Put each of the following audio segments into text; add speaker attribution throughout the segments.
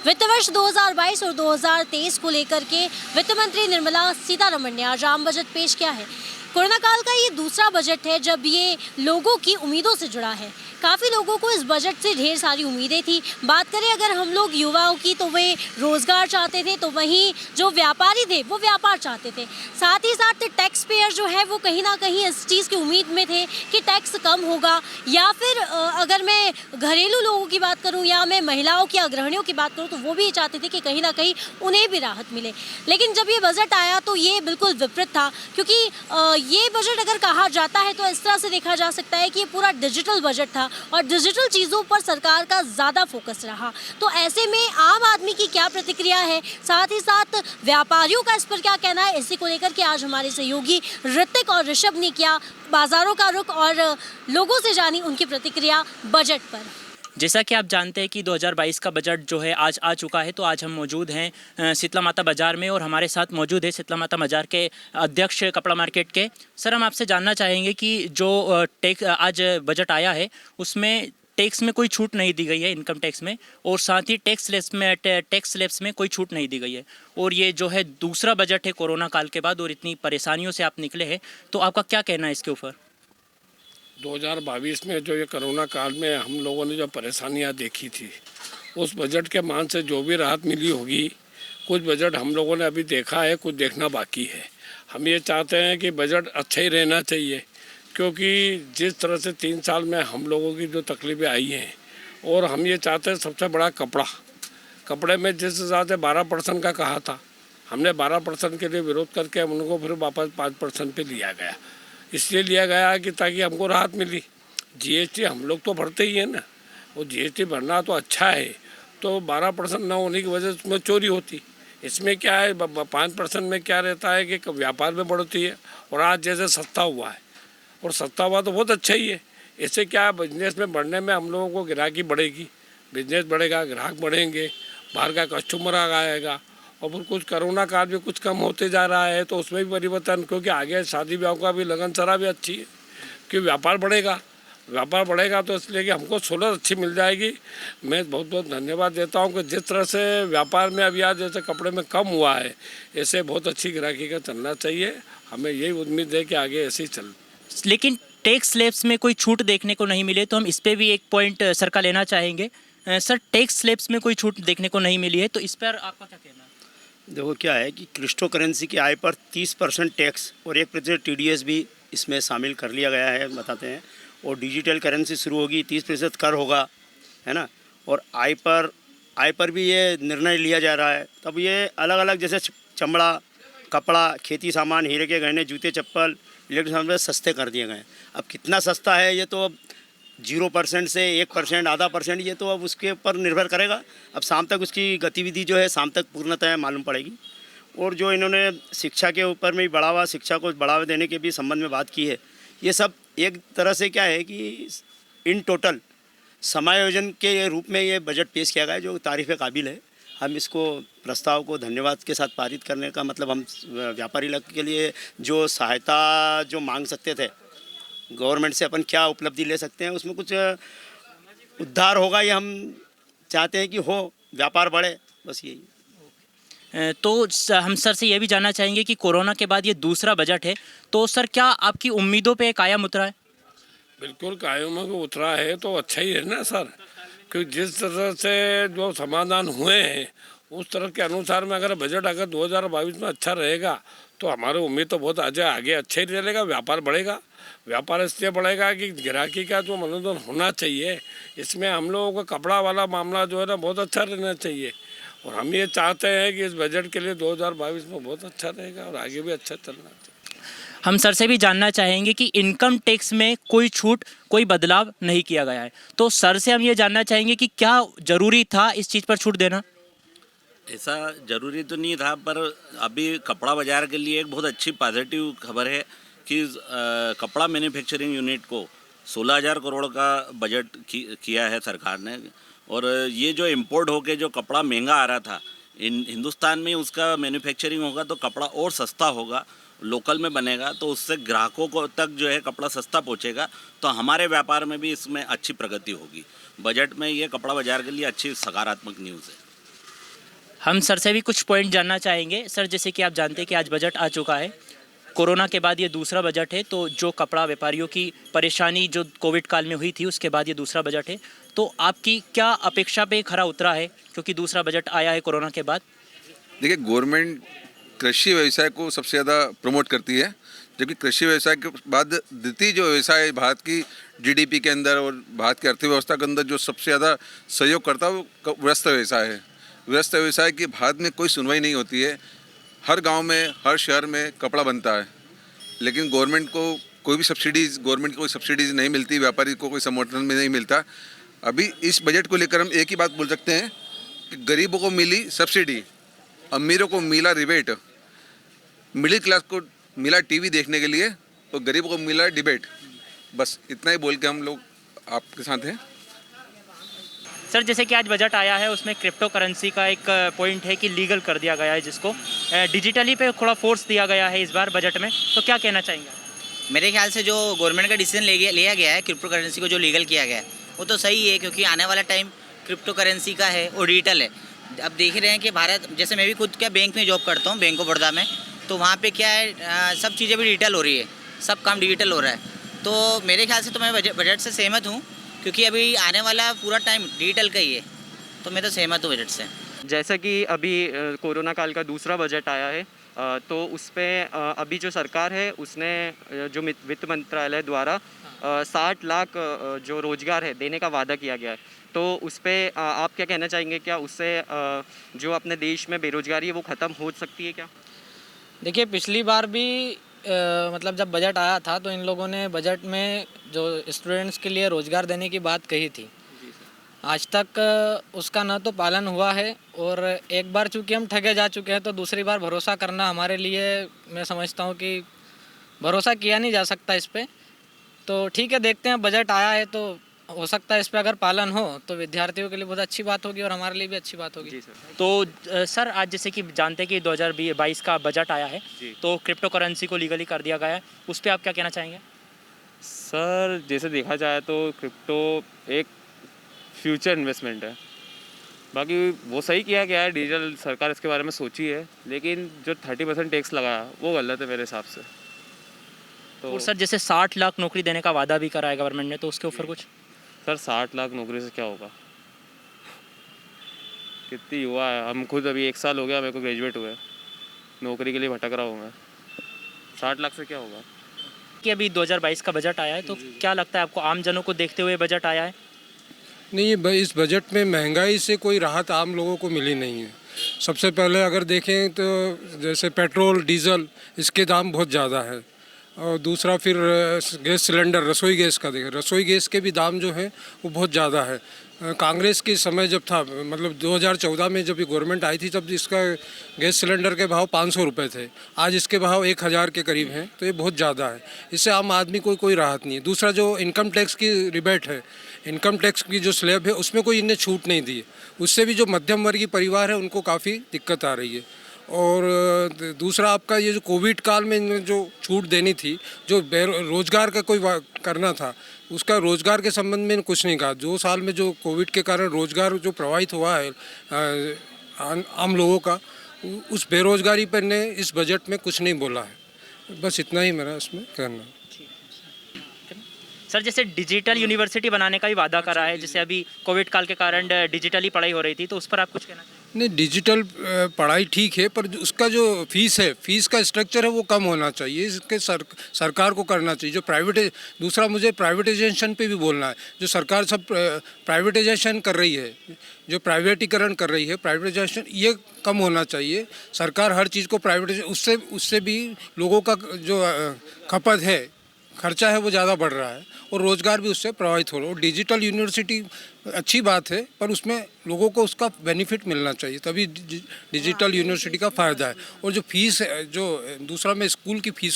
Speaker 1: वित्त वर्ष 2022 और 2023 को लेकर के वित्त मंत्री निर्मला सीतारमण ने आज आम बजट पेश किया है। कोरोना काल का ये दूसरा बजट है जब ये लोगों की उम्मीदों से जुड़ा है। काफ़ी लोगों को इस बजट से ढेर सारी उम्मीदें थी। बात करें अगर हम लोग युवाओं की तो वे रोजगार चाहते थे, तो वहीं जो व्यापारी थे वो व्यापार चाहते थे। साथ ही साथ टैक्स पेयर जो है वो कहीं ना कहीं इस चीज़ की उम्मीद में थे कि टैक्स कम होगा, या फिर अगर मैं घरेलू लोगों की बात करूं या मैं महिलाओं की अग्रहणियों की बात करूं तो वो भी चाहते थे कि कहीं ना कहीं उन्हें भी राहत मिले। लेकिन जब ये बजट आया तो ये बिल्कुल विपरीत था, क्योंकि ये बजट अगर कहा जाता है तो इस तरह से देखा जा सकता है कि ये पूरा डिजिटल बजट था और डिजिटल चीज़ों पर सरकार का ज़्यादा फोकस रहा। तो ऐसे में आम आदमी की क्या प्रतिक्रिया है, साथ ही साथ व्यापारियों का इस पर क्या कहना है, इसी को लेकर के आज हमारे सहयोगी ऋतिक और ऋषभ ने किया बाजारों का रुख और लोगों से जानी उनकी प्रतिक्रिया बजट पर।
Speaker 2: जैसा कि आप जानते हैं कि 2022 का बजट जो है आज आ चुका है, तो आज हम मौजूद हैं शीतला माता बाज़ार में और हमारे साथ मौजूद है शीतला माता बाज़ार के अध्यक्ष कपड़ा मार्केट के। सर, हम आपसे जानना चाहेंगे कि जो टैक्स आज बजट आया है उसमें टैक्स में कोई छूट नहीं दी गई है, इनकम टैक्स में, और साथ ही टैक्स स्लैब्स में कोई छूट नहीं दी गई है। और ये जो है दूसरा बजट है कोरोना काल के बाद और इतनी परेशानियों से आप निकले हैं, तो आपका क्या कहना है इसके ऊपर?
Speaker 3: 2022 में जो ये कोरोना काल में हम लोगों ने जो परेशानियां देखी थी, उस बजट के मान से जो भी राहत मिली होगी, कुछ बजट हम लोगों ने अभी देखा है, कुछ देखना बाकी है। हम ये चाहते हैं कि बजट अच्छा ही रहना चाहिए, क्योंकि जिस तरह से 3 साल में हम लोगों की जो तकलीफ़ें आई हैं, और हम ये चाहते हैं सबसे बड़ा कपड़े में जिस हिसाब से 12% का कहा था, हमने 12% के लिए विरोध करके उनको फिर वापस 5% पे लिया गया। इसलिए लिया गया कि ताकि हमको राहत मिली। जीएसटी हम लोग तो भरते ही हैं ना, वो जीएसटी भरना तो अच्छा है, तो 12% ना होने की वजह से उसमें चोरी होती। इसमें क्या है, 5% में क्या रहता है कि व्यापार में बढ़ती है, और आज जैसे सस्ता हुआ है, और सस्ता हुआ तो बहुत अच्छा ही है। इससे क्या है, बिजनेस में बढ़ने में हम लोगों को ग्राहकी बढ़ेगी, बिजनेस बढ़ेगा, ग्राहक बढ़ेंगे, बाहर का कस्टमर आएगा, और फिर कुछ कोरोना काल भी कुछ कम होते जा रहा है, तो उसमें भी परिवर्तन, क्योंकि आगे शादी ब्याह का भी लगन सरा भी अच्छी है कि व्यापार बढ़ेगा तो इसलिए कि हमको सहूलत अच्छी मिल जाएगी। मैं बहुत बहुत धन्यवाद देता हूं कि जिस तरह से व्यापार में अभी आज जैसे कपड़े में कम हुआ है, ऐसे बहुत अच्छी ग्राहकी का चलना चाहिए। हमें यही उम्मीद है कि आगे ऐसे ही चल।
Speaker 2: लेकिन टैक्स स्लैब्स में कोई छूट देखने को नहीं मिले, तो हम इस पर भी एक पॉइंट सर का लेना चाहेंगे। सर, टैक्स स्लैब्स में कोई छूट देखने को नहीं मिली है, तो इस पर आपका क्या कहना है?
Speaker 4: देखो, क्या है कि क्रिप्टो करेंसी की आय पर 30% टैक्स और 1% TDS भी इसमें शामिल कर लिया गया है, बताते हैं। और डिजिटल करेंसी शुरू होगी, 30% कर होगा, है ना। और आय पर भी ये निर्णय लिया जा रहा है। तब ये अलग अलग जैसे चमड़ा, कपड़ा, खेती सामान, हीरे के गहने, जूते, चप्पल, इलेक्ट्रॉनिक सामान सस्ते कर दिए गए। अब कितना सस्ता है ये तो अब 0% से 1%, आधा % ये तो अब उसके ऊपर निर्भर करेगा। अब शाम तक उसकी गतिविधि जो है शाम तक पूर्णतः मालूम पड़ेगी। और जो इन्होंने शिक्षा के ऊपर में शिक्षा को बढ़ावा देने के भी संबंध में बात की है, ये सब एक तरह से क्या है कि इन टोटल समायोजन के रूप में ये बजट पेश किया गया है, जो तारीफ़ काबिल है। हम इसको प्रस्ताव को धन्यवाद के साथ पारित करने का मतलब, हम व्यापारी वर्ग के लिए जो सहायता जो मांग सकते थे गवर्नमेंट से, अपन क्या उपलब्धि ले सकते हैं, उसमें कुछ उद्धार होगा, ये हम चाहते हैं कि हो, व्यापार बढ़े, बस यही।
Speaker 2: तो हम सर से ये भी जानना चाहेंगे कि कोरोना के बाद ये दूसरा बजट है, तो सर क्या आपकी उम्मीदों पे कायम उतरा है?
Speaker 3: बिल्कुल कायम को उतरा है, तो अच्छा ही है ना सर, क्योंकि जिस तरह से जो समाधान हुए हैं उस तरह के अनुसार में अगर बजट अगर 2022 में अच्छा रहेगा तो हमारी उम्मीद तो बहुत आगे अच्छा ही रहेगा। व्यापार इसलिए बढ़ेगा कि ग्राहकी का जो मनोरंजन होना चाहिए, इसमें हम लोगों का कपड़ा वाला मामला जो है ना बहुत अच्छा रहना चाहिए। और हम ये चाहते हैं कि इस बजट के लिए 2022 में बहुत अच्छा रहेगा और आगे भी अच्छा चलना चाहिए।
Speaker 2: हम सर से भी जानना चाहेंगे कि इनकम टैक्स में कोई छूट, कोई बदलाव नहीं किया गया है, तो सर से हम ये जानना चाहेंगे कि क्या ज़रूरी था इस चीज़ पर छूट देना?
Speaker 5: ऐसा ज़रूरी तो नहीं था, पर अभी कपड़ा बाज़ार के लिए एक बहुत अच्छी पॉजिटिव खबर है कि कपड़ा मैन्युफैक्चरिंग यूनिट को 16,000 करोड़ का बजट किया है सरकार ने। और ये जो इम्पोर्ट होके जो कपड़ा महंगा आ रहा था, हिंदुस्तान में उसका मैन्युफैक्चरिंग होगा तो कपड़ा और सस्ता होगा, लोकल में बनेगा, तो उससे ग्राहकों को तक जो है कपड़ा सस्ता पहुंचेगा, तो हमारे व्यापार में भी इसमें अच्छी प्रगति होगी। बजट में ये कपड़ा बाज़ार के लिए अच्छी सकारात्मक न्यूज़ है।
Speaker 2: हम सर से भी कुछ पॉइंट जानना चाहेंगे। सर, जैसे कि आप जानते हैं कि आज बजट आ चुका है, कोरोना के बाद ये दूसरा बजट है, तो जो कपड़ा व्यापारियों की परेशानी जो कोविड काल में हुई थी उसके बाद ये दूसरा बजट है, तो आपकी क्या अपेक्षा पे खरा उतरा है क्योंकि दूसरा बजट आया है कोरोना के बाद?
Speaker 6: देखिए, गवर्नमेंट कृषि व्यवसाय को सबसे ज़्यादा प्रमोट करती है, जबकि कृषि व्यवसाय के बाद द्वितीय जो व्यवसाय है भारत की जीडीपी के अंदर और भारत की अर्थव्यवस्था के अंदर जो सबसे ज़्यादा सहयोग करता है वो व्यस्त व्यवसाय है। व्यस्त व्यवसाय की भारत में कोई सुनवाई नहीं होती है। हर गांव में, हर शहर में कपड़ा बनता है, लेकिन गवर्नमेंट को कोई भी सब्सिडीज़, गवर्नमेंट को कोई सब्सिडीज़ नहीं मिलती, व्यापारी को कोई समर्थन में नहीं मिलता। अभी इस बजट को लेकर हम एक ही बात बोल सकते हैं कि गरीबों को मिली सब्सिडी, अमीरों को मिला रिबेट, मिडिल क्लास को मिला टीवी देखने के लिए और गरीबों को मिला डिबेट। बस इतना ही बोल के हम लोग आपके साथ हैं।
Speaker 2: सर, जैसे कि आज बजट आया है उसमें क्रिप्टो करेंसी का एक पॉइंट है कि लीगल कर दिया गया है, जिसको डिजिटली पे थोड़ा फोर्स दिया गया है इस बार बजट में, तो क्या कहना चाहेंगे?
Speaker 7: मेरे ख्याल से जो गवर्नमेंट का डिसीजन लिया गया है क्रिप्टो करेंसी को जो लीगल किया गया है वो तो सही है, क्योंकि आने वाला टाइम क्रिप्टो करेंसी का है और डिजिटल है। अब देख ही रहे हैं कि भारत, जैसे मैं भी खुद क्या बैंक में जॉब करता हूँ, बैंक ऑफ बड़ौदा में, तो वहाँ पे क्या है, सब चीज़ें भी डिजिटल हो रही है, सब काम डिजिटल हो रहा है। तो मेरे ख्याल से तो मैं बजट से सहमत हूँ, क्योंकि अभी आने वाला पूरा टाइम डिजिटल का ही है, तो मैं तो सहमत हूँ बजट से।
Speaker 8: जैसा कि अभी कोरोना काल का दूसरा बजट आया है, तो उस पर अभी जो सरकार है उसने जो वित्त मंत्रालय द्वारा 60 लाख जो रोजगार है देने का वादा किया गया है, तो उस पर आप क्या कहना चाहेंगे? क्या उससे जो अपने देश में बेरोजगारी है वो ख़त्म हो सकती है क्या?
Speaker 9: देखिए, पिछली बार भी मतलब जब बजट आया था तो इन लोगों ने बजट में जो स्टूडेंट्स के लिए रोज़गार देने की बात कही थी। आज तक उसका न तो पालन हुआ है, और एक बार चूँकि हम ठगे जा चुके हैं तो दूसरी बार भरोसा करना हमारे लिए, मैं समझता हूँ कि भरोसा किया नहीं जा सकता इस पर। तो ठीक है, देखते हैं, बजट आया है तो हो सकता है इस पर अगर पालन हो तो विद्यार्थियों के लिए बहुत अच्छी बात होगी और हमारे लिए भी अच्छी बात होगी।
Speaker 2: तो सर, आज जैसे कि जानते हैं कि 2022 का बजट आया है, तो क्रिप्टो करेंसी को लीगली कर दिया गया है, उस पर आप क्या कहना चाहेंगे?
Speaker 8: सर, जैसे देखा जाए तो क्रिप्टो एक फ्यूचर इन्वेस्टमेंट है, बाकी वो सही किया गया है, डिजिटल सरकार इसके बारे में सोची है, लेकिन जो 30% टैक्स लगाया वो गलत है मेरे हिसाब से। तो
Speaker 2: और सर, जैसे 60 लाख नौकरी देने का वादा भी करा है गवर्नमेंट ने, तो उसके ऊपर कुछ?
Speaker 8: सर, 60 लाख नौकरी से क्या होगा? कितनी युवा है, हम खुद अभी 1 साल हो गया मेरे को ग्रेजुएट हुए, नौकरी के लिए भटक रहा हूँ मैं। 60 लाख से क्या होगा?
Speaker 2: कि अभी 2022 का बजट आया है, तो क्या लगता है आपको, आम जनों को देखते हुए बजट आया है?
Speaker 10: नहीं, इस बजट में महंगाई से कोई राहत आम लोगों को मिली नहीं है। सबसे पहले अगर देखें तो जैसे पेट्रोल, डीजल, इसके दाम बहुत ज़्यादा है, और दूसरा फिर गैस सिलेंडर, रसोई गैस का देखें, रसोई गैस के भी दाम जो हैं वो बहुत ज़्यादा है। कांग्रेस के समय जब था, मतलब 2014 में जब ये गवर्नमेंट आई थी, तब इसका गैस सिलेंडर के भाव 500 रुपये थे, आज इसके भाव 1000 के करीब हैं, तो ये बहुत ज़्यादा है। इससे आम आदमी को कोई राहत नहीं है। दूसरा, जो इनकम टैक्स की रिबेट है, इनकम टैक्स की जो स्लैब है उसमें कोई इन्हें छूट नहीं दी है, उससे भी जो मध्यम वर्गीय परिवार है उनको काफ़ी दिक्कत आ रही है। और दूसरा, आपका ये जो कोविड काल में इन्हें जो छूट देनी थी, जो रोज़गार का कोई करना था, उसका रोज़गार के संबंध में कुछ नहीं कहा। 2 साल में जो कोविड के कारण रोज़गार जो प्रभावित हुआ है आम लोगों का, उस बेरोज़गारी पर ने इस बजट में कुछ नहीं बोला है। बस इतना ही मेरा इसमें कहना है।
Speaker 2: सर, जैसे डिजिटल यूनिवर्सिटी बनाने का भी वादा करा है, जैसे अभी कोविड काल के कारण डिजिटली पढ़ाई हो रही थी, तो उस पर आप कुछ कहना चाहेंगे?
Speaker 10: नहीं, डिजिटल पढ़ाई ठीक है, पर उसका जो फीस है, फीस का स्ट्रक्चर है वो कम होना चाहिए। इसके सरकार को करना चाहिए। जो दूसरा, मुझे प्राइवेटाइजेशन पे भी बोलना है। जो सरकार सब प्राइवेटाइजेशन कर रही है, जो प्राइवेटीकरण कर रही है, प्राइवेटाइजेशन ये कम होना चाहिए। सरकार हर चीज़ को प्राइवेटाइजेशन, उससे भी लोगों का जो खपत है, खर्चा है, वो ज़्यादा बढ़ रहा है और रोज़गार भी उससे प्रभावित हो रहा है। और डिजिटल यूनिवर्सिटी अच्छी बात है, पर उसमें लोगों को उसका बेनिफिट मिलना चाहिए, तभी डिजिटल यूनिवर्सिटी का फ़ायदा है। और जो फीस है, जो दूसरा में स्कूल की फीस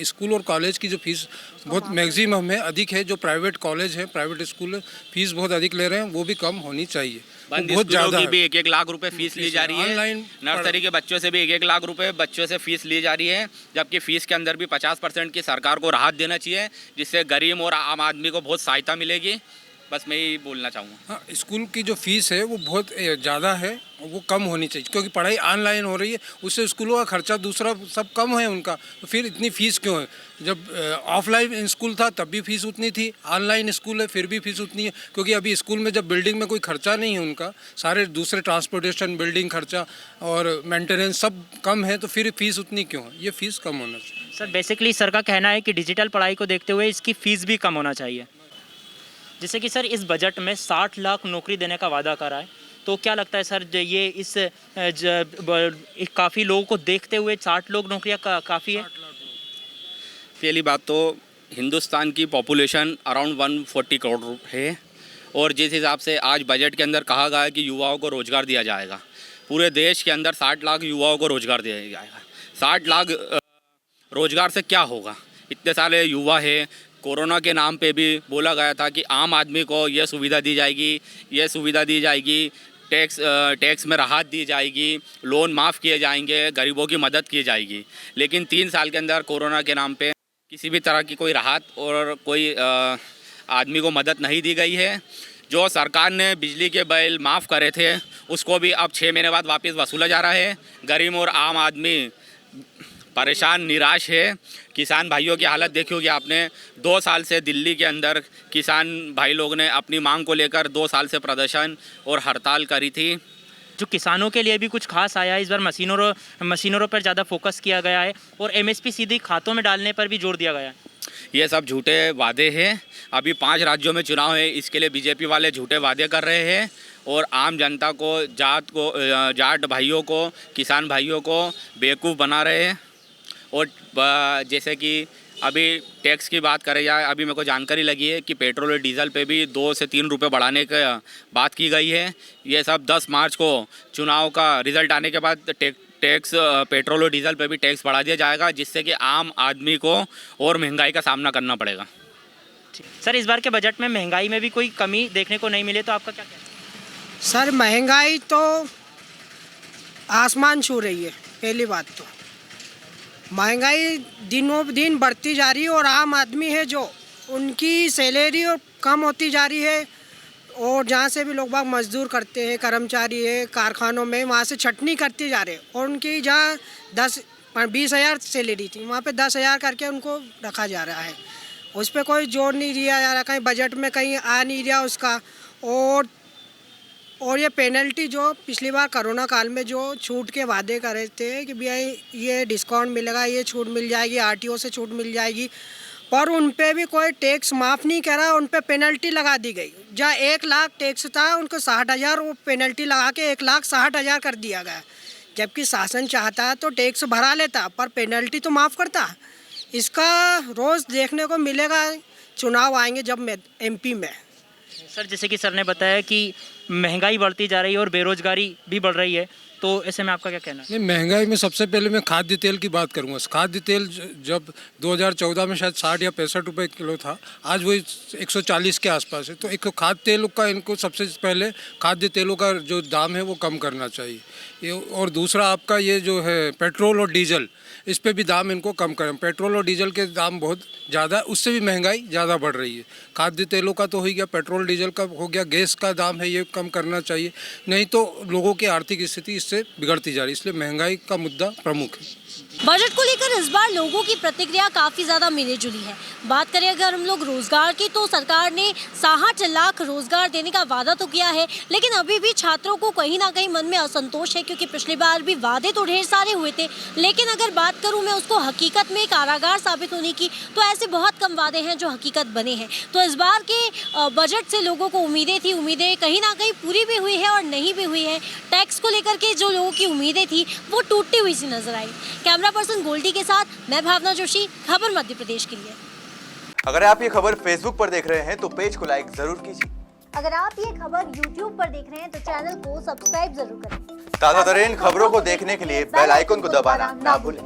Speaker 10: स्कूल और कॉलेज की जो फीस बहुत मैक्सिमम है, अधिक है। जो प्राइवेट कॉलेज है, प्राइवेट स्कूल फीस बहुत अधिक ले रहे हैं, वो भी कम होनी चाहिए। बहुत ज़्यादा
Speaker 11: की भी 1-1 लाख रुपए फीस ली जा रही है।
Speaker 10: ऑनलाइन
Speaker 11: नर्सरी के बच्चों से भी 1-1 लाख रुपए बच्चों से फीस ली जा रही है, जबकि फीस के अंदर भी 50% की सरकार को राहत देना चाहिए, जिससे गरीब और आम आदमी को बहुत सहायता मिलेगी। बस मैं यही बोलना चाहूँगा।
Speaker 10: हाँ, स्कूल की जो फीस है वो बहुत ज़्यादा है, वो कम होनी चाहिए, क्योंकि पढ़ाई ऑनलाइन हो रही है, उससे स्कूलों का खर्चा दूसरा सब कम है उनका, तो फिर इतनी फ़ीस क्यों है? जब ऑफलाइन स्कूल था तब भी फीस उतनी थी, ऑनलाइन स्कूल है फिर भी फीस उतनी है, क्योंकि अभी स्कूल में जब बिल्डिंग में कोई खर्चा नहीं है उनका, सारे दूसरे ट्रांसपोर्टेशन, बिल्डिंग खर्चा और मेंटेनेंस सब कम है, तो फिर फीस उतनी क्यों है? ये फ़ीस कम होना चाहिए।
Speaker 2: सर बेसिकली सर का कहना है कि डिजिटल पढ़ाई को देखते हुए इसकी फ़ीस भी कम होना चाहिए। जैसे कि सर इस बजट में 60 लाख नौकरी देने का वादा करा है, तो क्या लगता है सर ये इस काफ़ी लोगों को देखते हुए 60 लोग नौकरियां काफ़ी है?
Speaker 11: पहली बात तो हिंदुस्तान की पॉपुलेशन अराउंड 140 करोड़ है, और जिस हिसाब से आज बजट के अंदर कहा गया है कि युवाओं को रोज़गार दिया जाएगा, पूरे देश के अंदर 60 लाख युवाओं को रोज़गार दिया जाएगा। 60 लाख रोज़गार से क्या होगा? इतने सारे युवा है। कोरोना के नाम पे भी बोला गया था कि आम आदमी को ये सुविधा दी जाएगी, ये सुविधा दी जाएगी, टैक्स में राहत दी जाएगी, लोन माफ़ किए जाएंगे, गरीबों की मदद की जाएगी। लेकिन 3 साल के अंदर कोरोना के नाम पे किसी भी तरह की कोई राहत और कोई आदमी को मदद नहीं दी गई है। जो सरकार ने बिजली के बिल माफ़ करे थे उसको भी अब 6 महीने बाद वापस वसूला जा रहा है। गरीब और आम आदमी परेशान, निराश है। किसान भाइयों की हालत देखी होगी आपने। 2 साल से दिल्ली के अंदर किसान भाई लोग ने अपनी मांग को लेकर 2 साल से प्रदर्शन और हड़ताल करी थी।
Speaker 2: जो किसानों के लिए भी कुछ खास आया है, इस बार मशीनरों पर ज़्यादा फोकस किया गया है और एमएसपी सीधी खातों में डालने पर भी जोर दिया गया है।
Speaker 11: ये सब झूठे वादे हैं। अभी 5 राज्यों में चुनाव है, इसके लिए बीजेपी वाले झूठे वादे कर रहे हैं और आम जनता को, जाट भाइयों को, किसान भाइयों को बेवकूफ़ बना रहे हैं। और जैसे कि अभी टैक्स की बात करें जाए, अभी मेरे को जानकारी लगी है कि पेट्रोल और डीजल पे भी 2 से 3 रुपये बढ़ाने की बात की गई है। ये सब 10 मार्च को चुनाव का रिज़ल्ट आने के बाद टैक्स पेट्रोल और डीजल पे भी टैक्स बढ़ा दिया जाएगा, जिससे कि आम आदमी को और महंगाई का सामना करना पड़ेगा।
Speaker 2: सर इस बार के बजट में महंगाई में भी कोई कमी देखने को नहीं मिले, तो आपका क्या कहना है?
Speaker 12: सर महंगाई तो आसमान छू रही है। पहली बात तो महंगाई दिनों दिन बढ़ती जा रही है और आम आदमी है जो उनकी सैलरी और कम होती जा रही है, और जहाँ से भी लोग बाग मजदूर करते हैं, कर्मचारी है कारखानों में, वहाँ से छटनी करते जा रहे हैं और उनकी जहाँ 20,000 सैलरी थी वहाँ पे 10,000 करके उनको रखा जा रहा है। उस पर कोई जोर नहीं दिया जा रहा, कहीं बजट में कहीं आ नहीं रहा उसका। और ये पेनल्टी जो पिछली बार कोरोना काल में जो छूट के वादे कर रहे थे कि भैया ये डिस्काउंट मिलेगा, ये छूट मिल जाएगी, आरटीओ से छूट मिल जाएगी, पर उन पे भी कोई टैक्स माफ़ नहीं करा, उन पे पेनल्टी लगा दी गई। जहाँ 1 लाख टैक्स था उनको 60,000 वो पेनल्टी लगा के 1,60,000 कर दिया गया। जबकि शासन चाहता तो टैक्स भरा लेता पर पेनल्टी तो माफ़ करता। इसका रोज़ देखने को मिलेगा, चुनाव आएंगे जब MP में।
Speaker 2: सर जैसे कि सर ने बताया कि महंगाई बढ़ती जा रही है और बेरोजगारी भी बढ़ रही है, तो ऐसे में आपका क्या कहना है?
Speaker 10: नहीं, महंगाई में सबसे पहले मैं खाद्य तेल की बात करूंगा। खाद्य तेल जब 2014 में शायद 60 या 65 रुपए किलो था, आज वो 140 के आसपास है। तो एक खाद्य तेलों का इनको सबसे पहले खाद्य तेलों का जो दाम है वो कम करना चाहिए। और दूसरा आपका ये जो है पेट्रोल और डीजल, इस पे भी दाम इनको कम करें। पेट्रोल और डीजल के दाम बहुत ज़्यादा, उससे भी महंगाई ज़्यादा बढ़ रही है। खाद्य तेलों का तो हो गया, पेट्रोल डीजल का हो गया, गैस का दाम है ये कम करना चाहिए, नहीं तो लोगों की आर्थिक स्थिति इससे बिगड़ती जा रही है। इसलिए महंगाई का मुद्दा प्रमुख है।
Speaker 1: बजट को लेकर इस बार लोगों की प्रतिक्रिया काफ़ी ज़्यादा मिली जुली है। बात करें अगर हम लोग रोजगार की, तो सरकार ने 60 लाख रोजगार देने का वादा तो किया है, लेकिन अभी भी छात्रों को कहीं ना कहीं मन में असंतोष है, क्योंकि पिछली बार भी वादे तो ढेर सारे हुए थे, लेकिन अगर बात करूं मैं उसको हकीकत में कारागार साबित होने की, तो ऐसे बहुत कम वादे हैं जो हकीकत बने हैं। तो इस बार के बजट से लोगों को उम्मीदें थी, उम्मीदें कहीं ना कहीं पूरी भी हुई है और नहीं भी हुई है। टैक्स को लेकर के जो लोगों की उम्मीदें थी वो टूटती हुई सी नजर आई। कैमरा पर्सन गोल्डी के साथ मैं भावना जोशी, खबर मध्य प्रदेश के लिए।
Speaker 13: अगर आप ये खबर फेसबुक पर देख रहे हैं तो पेज को लाइक जरूर कीजिए।
Speaker 1: अगर आप ये खबर YouTube पर देख रहे हैं तो चैनल को सब्सक्राइब जरूर करें।
Speaker 13: ताज़ा तरीन खबरों को देखने के लिए बेल आइकन को दबाना ना भूलें।